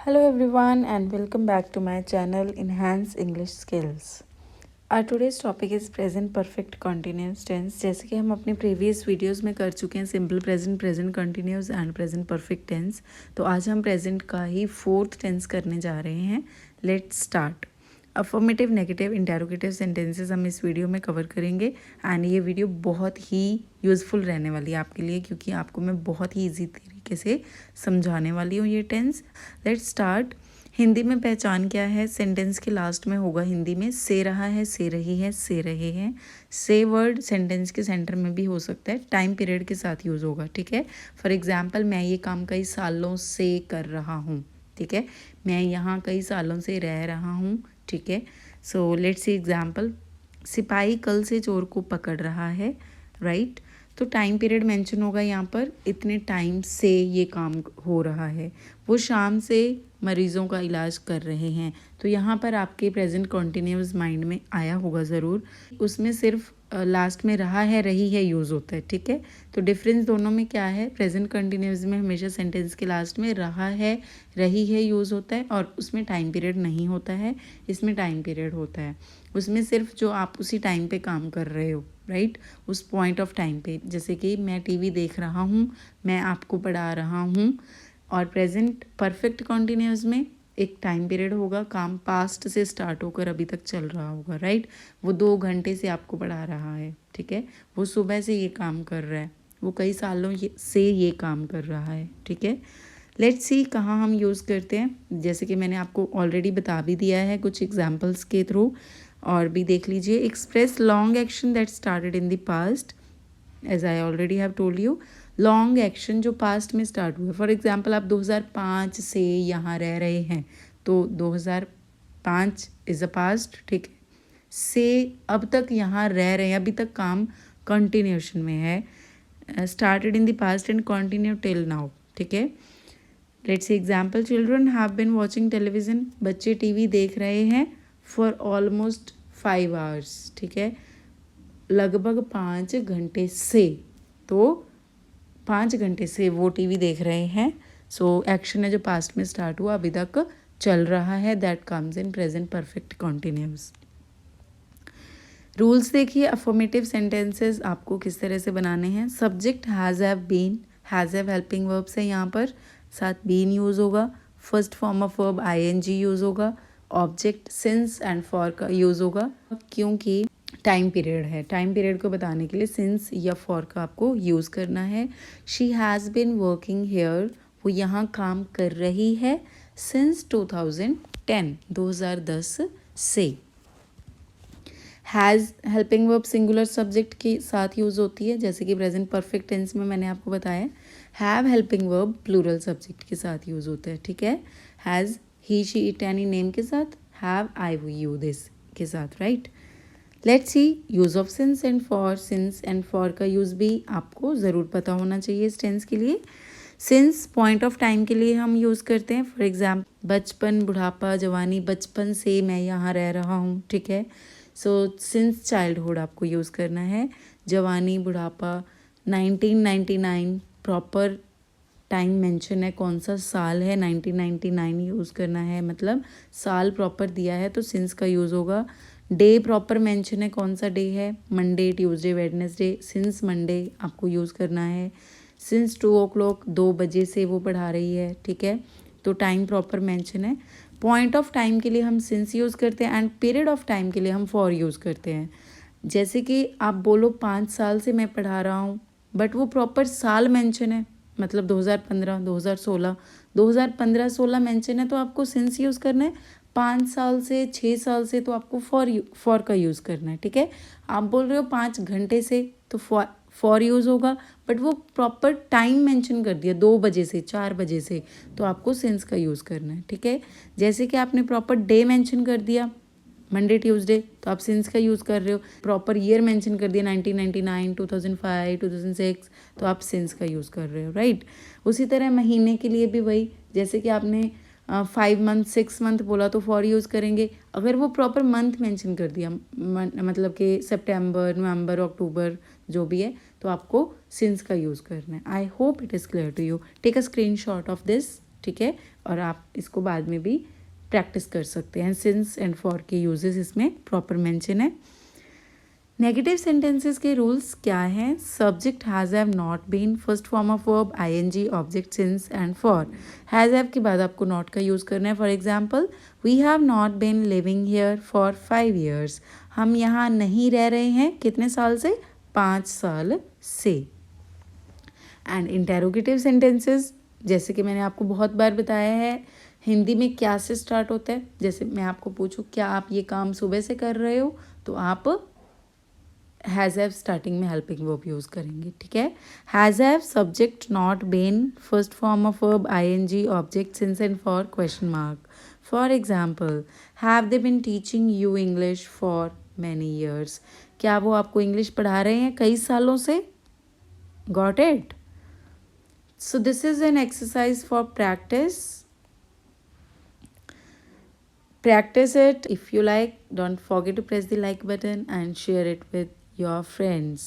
Hello everyone and welcome back to my channel Enhance English Skills. Our today's topic is present perfect continuous tense. जैसे कि हम अपने previous videos में कर चुके हैं simple present, present continuous and present perfect tense, तो आज हम प्रेजेंट का ही फोर्थ टेंस करने जा रहे हैं. Let's start. Affirmative, negative, interrogative sentences हम इस वीडियो में कवर करेंगे एंड ये वीडियो बहुत ही यूज़फुल रहने वाली है आपके लिए, क्योंकि आपको मैं बहुत ही ईजी तरीके से समझाने वाली हूँ ये टेंस. Let's start. हिंदी में पहचान क्या है? सेंटेंस के लास्ट में होगा हिंदी में से रहा है, से रही है, से रहे हैं. से वर्ड सेंटेंस के सेंटर में भी हो सकता है, टाइम पीरियड के साथ यूज़ होगा. ठीक है. फॉर एग्जाम्पल, मैं ये काम कई सालों से कर रहा हूँ. ठीक है. मैं यहाँ कई सालों से रह रहा हूँ. ठीक है. So let's see example. सिपाही कल से चोर को पकड़ रहा है. राइट. तो टाइम पीरियड मेंशन होगा यहाँ पर, इतने टाइम से ये काम हो रहा है. वो शाम से मरीज़ों का इलाज कर रहे हैं. तो यहाँ पर आपके प्रेजेंट कॉन्टिन्यूस माइंड में आया होगा ज़रूर. उसमें सिर्फ लास्ट में रहा है, रही है यूज़ होता है. ठीक है. तो डिफरेंस दोनों में क्या है? प्रेजेंट कंटिन्यूस में हमेशा सेंटेंस के लास्ट में रहा है, रही है यूज़ होता है और उसमें टाइम पीरियड नहीं होता है. इसमें टाइम पीरियड होता है. उसमें सिर्फ जो आप उसी टाइम पे काम कर रहे हो, राइट, उस पॉइंट ऑफ टाइम पे. जैसे कि मैं टीवी देख रहा हूँ, मैं आपको पढ़ा रहा हूँ. और प्रेजेंट परफेक्ट कॉन्टिन्यूस में एक टाइम पीरियड होगा, काम पास्ट से स्टार्ट होकर अभी तक चल रहा होगा. राइट. वो 2 घंटे से आपको पढ़ा रहा है. ठीक है. वो सुबह से ये काम कर रहा है, वो कई सालों से ये काम कर रहा है. ठीक है. लेट्स सी कहाँ हम यूज़ करते हैं. जैसे कि मैंने आपको ऑलरेडी बता भी दिया है कुछ एग्जाम्पल्स के थ्रू, और भी देख लीजिए. Express long action that started in the past, as I already have told you. Long action जो पास्ट में स्टार्ट हुए. फॉर एग्जाम्पल, आप 2005 से यहाँ रह रहे हैं, तो 2005 इज़ अ पास्ट. ठीक है. से अब तक यहाँ रह रहे हैं, अभी तक काम कंटिन्यूशन में है. Started in the past and continue till now. ठीक है. Let's see example. Children have been watching television. बच्चे टीवी देख रहे हैं फॉर ऑलमोस्ट 5 hours. ठीक है. लगभग 5 घंटे से. तो 5 घंटे से वो टीवी देख रहे हैं. सो एक्शन है जो पास्ट में स्टार्ट हुआ, अभी तक चल रहा है. That comes in present perfect continuous. Rules देखिए. अफर्मेटिव सेंटेंसेस आपको किस तरह से बनाने हैं. Subject has have been. Has have helping verbs है यहाँ पर, साथ बीन यूज़ होगा. First form of verb ING use होगा. ऑब्जेक्ट सिंस एंड फॉर का यूज़ होगा, क्योंकि टाइम पीरियड है. टाइम पीरियड को बताने के लिए सिंस या फॉर का आपको यूज़ करना है. She has been working here. वो यहाँ काम कर रही है सिंस 2010, 2010 से. Has helping verb singular subject के साथ यूज़ होती है, जैसे कि प्रेजेंट परफेक्ट टेंस में मैंने आपको बताया. Have helping verb plural subject के साथ यूज़ होता है. ठीक है. Has he she it any name के साथ, have I we you this के साथ. Right. Let's see use of since and for. Since and for का यूज़ भी आपको ज़रूर पता होना चाहिए इस टेंस के लिए. सिंस पॉइंट ऑफ टाइम के लिए हम यूज़ करते हैं. फॉर एग्जाम्पल, बचपन, बुढ़ापा, जवानी. बचपन से मैं यहाँ रह रहा हूँ. ठीक है. सो सिंस चाइल्डहुड आपको यूज़ करना है. जवानी, बुढ़ापा, 1999 प्रॉपर टाइम मेंशन है, कौन सा साल है, 1999 यूज़ करना है, मतलब साल प्रॉपर दिया है तो सिंस का यूज़ होगा. डे प्रॉपर मेंशन है, कौन सा डे है, Monday, Tuesday, Wednesday. Since Monday आपको यूज़ करना है. सिंस 2 o'clock, 2 बजे से वो पढ़ा रही है. ठीक है. तो टाइम प्रॉपर मेंशन है. पॉइंट ऑफ टाइम के लिए हम सिंस यूज़ करते हैं एंड पीरियड ऑफ टाइम के लिए हम फॉर यूज़ करते हैं. जैसे कि आप बोलो 5 साल से मैं पढ़ा रहा हूँ, बट वो प्रॉपर साल मेंशन है, मतलब 2015, 2016, 2015-16 मेंशन है, तो आपको सिंस यूज़ करना है. 5 साल से, 6 साल से, तो आपको फॉर का यूज़ करना है. ठीक है. आप बोल रहे हो 5 घंटे से, तो फॉर यूज़ होगा, बट वो प्रॉपर टाइम मेंशन कर दिया, 2 बजे से, 4 बजे से, तो आपको सिंस का यूज़ करना है. ठीक है. जैसे कि आपने प्रॉपर डे मेंशन कर दिया, मंडे, ट्यूसडे, तो आप सिंस का यूज़ कर रहे हो. प्रॉपर ईयर मेंशन कर दिया, 1999, 2005, 2006, तो आप सिंस का यूज़ कर रहे हो. राइट. उसी तरह महीने के लिए भी वही, जैसे कि आपने 5 month, 6 month बोला तो फॉर यूज़ करेंगे. अगर वो प्रॉपर मंथ मेंशन कर दिया, मतलब कि सितंबर, नवंबर, अक्टूबर, जो भी है, तो आपको सिंस का यूज़ करना है. I hope it is clear to you. Take a screenshot of this. ठीक है, और आप इसको बाद में भी प्रैक्टिस कर सकते हैं। सिंस एंड फॉर के यूजेस इसमें प्रॉपर मेंशन है। नेगेटिव सेंटेंसेस के रूल्स क्या हैं? Subject has have not been, first form of verb ING, object since and for. Has have के बाद आपको नॉट का यूज़ करना है। For example, we have not been living here for 5 years। हम यहाँ नहीं रह रहे हैं कितने साल से? 5 साल से। एंड इंटेरोगेटिव सेंटेंसेस, जैसे कि मैंने आपको बहुत बार बताया है, हिंदी में क्या से स्टार्ट होता है। जैसे मैं आपको पूछूं क्या आप ये काम सुबह से कर रहे हो, तो आप हैज़ हैव स्टार्टिंग में हेल्पिंग वर्ब यूज़ करेंगे, ठीक है। Has have subject not been, first form of verb ING, object since and for question mark. For example, have they been teaching you English for many years. क्या वो आपको English पढ़ा रहे हैं कई सालों से? Got it? So this is an exercise for practice. Practice it. If you like, don't forget to press the like button and share it with your friends.